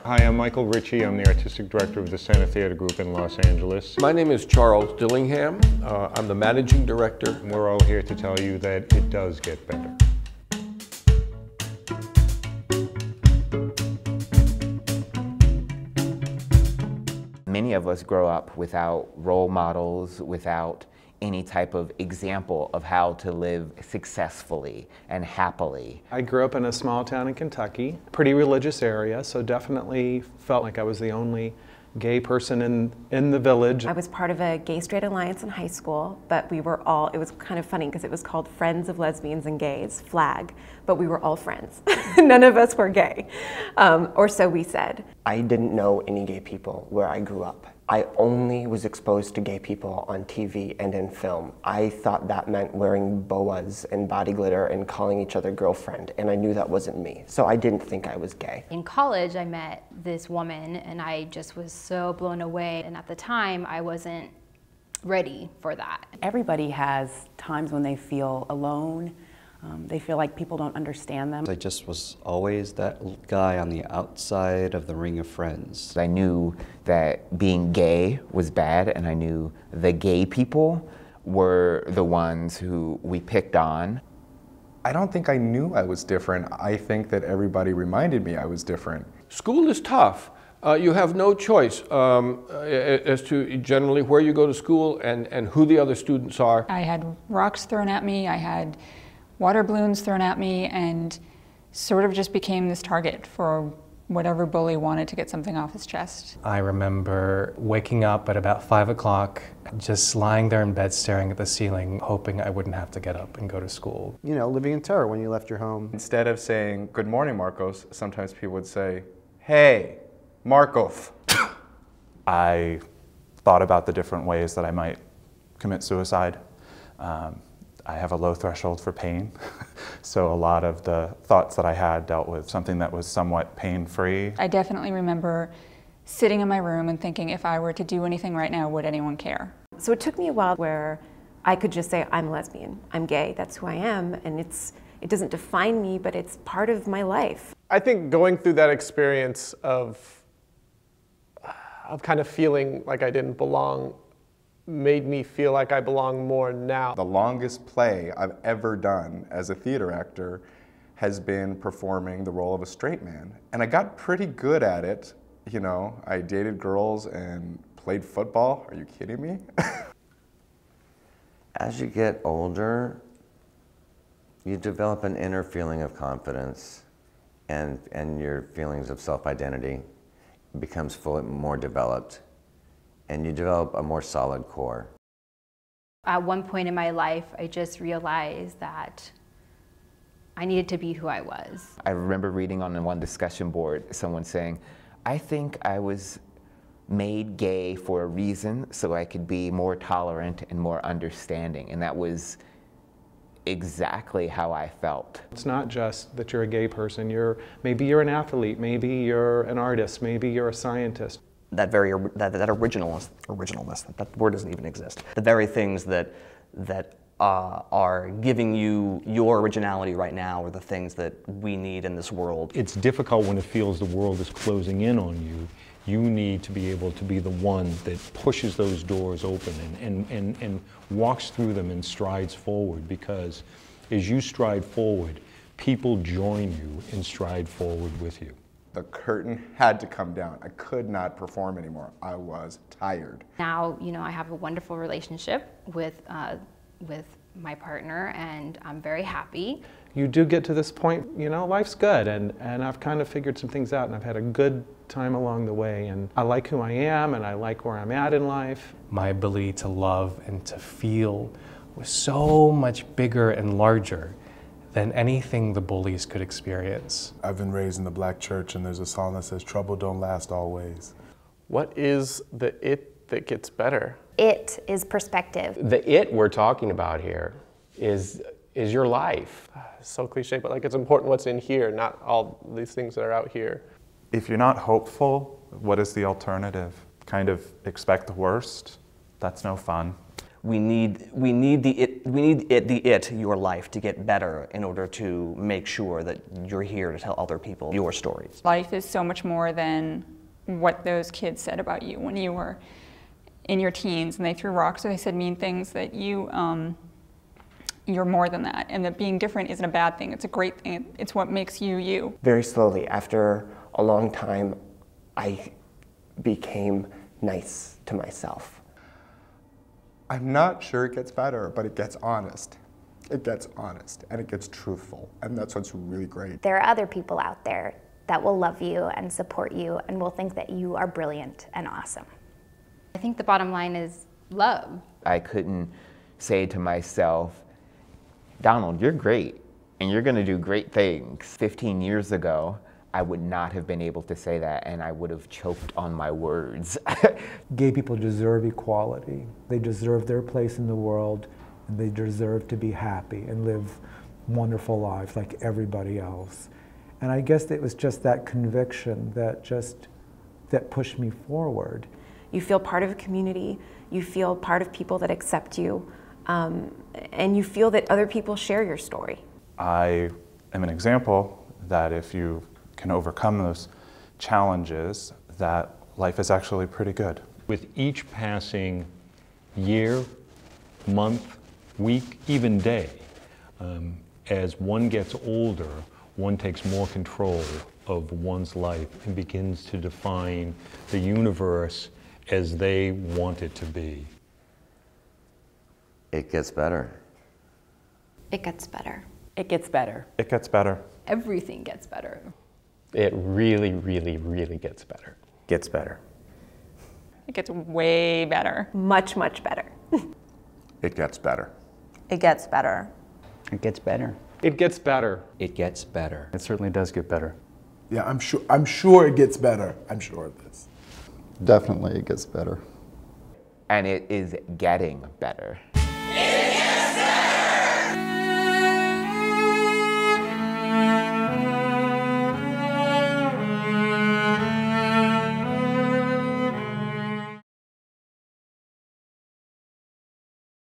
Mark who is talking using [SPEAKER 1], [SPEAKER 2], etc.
[SPEAKER 1] Hi, I'm Michael Ritchie. I'm the Artistic Director of the Center Theater Group in Los Angeles.
[SPEAKER 2] My name is Charles Dillingham. I'm the Managing Director.
[SPEAKER 1] And we're all here to tell you that it does get better.
[SPEAKER 3] Many of us grow up without role models, without any type of example of how to live successfully and happily.
[SPEAKER 4] I grew up in a small town in Kentucky, pretty religious area, so definitely felt like I was the only gay person in the village.
[SPEAKER 5] I was part of a gay-straight alliance in high school, but we were all, it was kind of funny because it was called Friends of Lesbians and Gays, FLAG, but we were all friends. None of us were gay, or so we said.
[SPEAKER 6] I didn't know any gay people where I grew up. I only was exposed to gay people on TV and in film. I thought that meant wearing boas and body glitter and calling each other girlfriend, and I knew that wasn't me, so I didn't think I was gay.
[SPEAKER 7] In college, I met this woman, and I just was so blown away, and at the time, I wasn't ready for that.
[SPEAKER 8] Everybody has times when they feel alone. They feel like people don't understand them.
[SPEAKER 9] I just was always that guy on the outside of the ring of friends.
[SPEAKER 3] I knew that being gay was bad, and I knew the gay people were the ones who we picked on.
[SPEAKER 10] I don't think I knew I was different. I think that everybody reminded me I was different.
[SPEAKER 2] School is tough. You have no choice as to generally where you go to school and who the other students are.
[SPEAKER 11] I had rocks thrown at me, I had water balloons thrown at me, and sort of just became this target for whatever bully wanted to get something off his chest.
[SPEAKER 12] I remember waking up at about 5 o'clock, just lying there in bed staring at the ceiling, hoping I wouldn't have to get up and go to school.
[SPEAKER 13] You know, living in terror when you left your home.
[SPEAKER 10] Instead of saying, "Good morning, Marcos," sometimes people would say, "Hey, Markov."
[SPEAKER 14] I thought about the different ways that I might commit suicide. I have a low threshold for pain, so a lot of the thoughts that I had dealt with something that was somewhat pain-free.
[SPEAKER 11] I definitely remember sitting in my room and thinking, if I were to do anything right now, would anyone care?
[SPEAKER 5] So it took me a while where I could just say, I'm lesbian, I'm gay, that's who I am, and it doesn't define me, but it's part of my life.
[SPEAKER 15] I think going through that experience of kind of feeling like I didn't belong made me feel like I belong more now.
[SPEAKER 10] The longest play I've ever done as a theater actor has been performing the role of a straight man. And I got pretty good at it. You know, I dated girls and played football. Are you kidding me?
[SPEAKER 16] As you get older, you develop an inner feeling of confidence, and your feelings of self-identity becomes more developed, and you develop a more solid core.
[SPEAKER 7] At one point in my life, I just realized that I needed to be who I was.
[SPEAKER 3] I remember reading on one discussion board someone saying, I think I was made gay for a reason so I could be more tolerant and more understanding, and that was exactly how I felt.
[SPEAKER 4] It's not just that you're a gay person. Maybe you're an athlete, maybe you're an artist, maybe you're a scientist.
[SPEAKER 6] That originalness, that word doesn't even exist. The very things that are giving you your originality right now are the things that we need in this world.
[SPEAKER 1] It's difficult when it feels the world is closing in on you. You need to be able to be the one that pushes those doors open and walks through them and strides forward, because as you stride forward, people join you and stride forward with you.
[SPEAKER 10] The curtain had to come down. I could not perform anymore. I was tired.
[SPEAKER 7] Now, you know, I have a wonderful relationship with my partner, and I'm very happy.
[SPEAKER 4] You do get to this point, you know, life's good, and I've kind of figured some things out, and I've had a good time along the way, and I like who I am, and I like where I'm at in life.
[SPEAKER 12] My ability to love and to feel was so much bigger and larger than anything the bullies could experience.
[SPEAKER 17] I've been raised in the black church, and there's a song that says, "Trouble don't last always."
[SPEAKER 15] What is the it that gets better?
[SPEAKER 18] It is perspective.
[SPEAKER 2] The it we're talking about here is your life.
[SPEAKER 15] It's so cliche, but like it's important what's in here, not all these things that are out here.
[SPEAKER 14] If you're not hopeful, what is the alternative? Kind of expect the worst? That's no fun.
[SPEAKER 19] We need your life to get better in order to make sure that you're here to tell other people your stories.
[SPEAKER 11] Life is so much more than what those kids said about you when you were in your teens and they threw rocks or they said mean things, that you're more than that, and that being different isn't a bad thing, it's a great thing, it's what makes you you.
[SPEAKER 6] Very slowly, after a long time, I became nice to myself.
[SPEAKER 10] I'm not sure it gets better, but it gets honest. It gets honest, and it gets truthful, and that's what's really great.
[SPEAKER 18] There are other people out there that will love you and support you and will think that you are brilliant and awesome.
[SPEAKER 7] I think the bottom line is love.
[SPEAKER 3] I couldn't say to myself, Donald, you're great, and you're gonna do great things. 15 years ago, I would not have been able to say that, and I would have choked on my words.
[SPEAKER 20] Gay people deserve equality. They deserve their place in the world, and they deserve to be happy and live wonderful lives like everybody else. And I guess it was just that conviction that pushed me forward.
[SPEAKER 5] You feel part of a community, you feel part of people that accept you, and you feel that other people share your story.
[SPEAKER 14] I am an example that if you can overcome those challenges, that life is actually pretty good.
[SPEAKER 1] With each passing year, month, week, even day, as one gets older, one takes more control of one's life and begins to define the universe as they want it to be.
[SPEAKER 16] It gets better.
[SPEAKER 7] It gets better.
[SPEAKER 8] It gets better.
[SPEAKER 14] It gets better.
[SPEAKER 7] Everything gets better.
[SPEAKER 2] It really, really, really gets better.
[SPEAKER 13] Gets better.
[SPEAKER 11] It gets way better.
[SPEAKER 5] Much, much better.
[SPEAKER 10] It gets better.
[SPEAKER 21] It gets better.
[SPEAKER 9] It gets better.
[SPEAKER 2] It gets better.
[SPEAKER 9] It gets better.
[SPEAKER 17] It certainly does get better.
[SPEAKER 22] Yeah, I'm sure it gets better. I'm sure of this.
[SPEAKER 23] Definitely it gets better.
[SPEAKER 3] And it is getting better.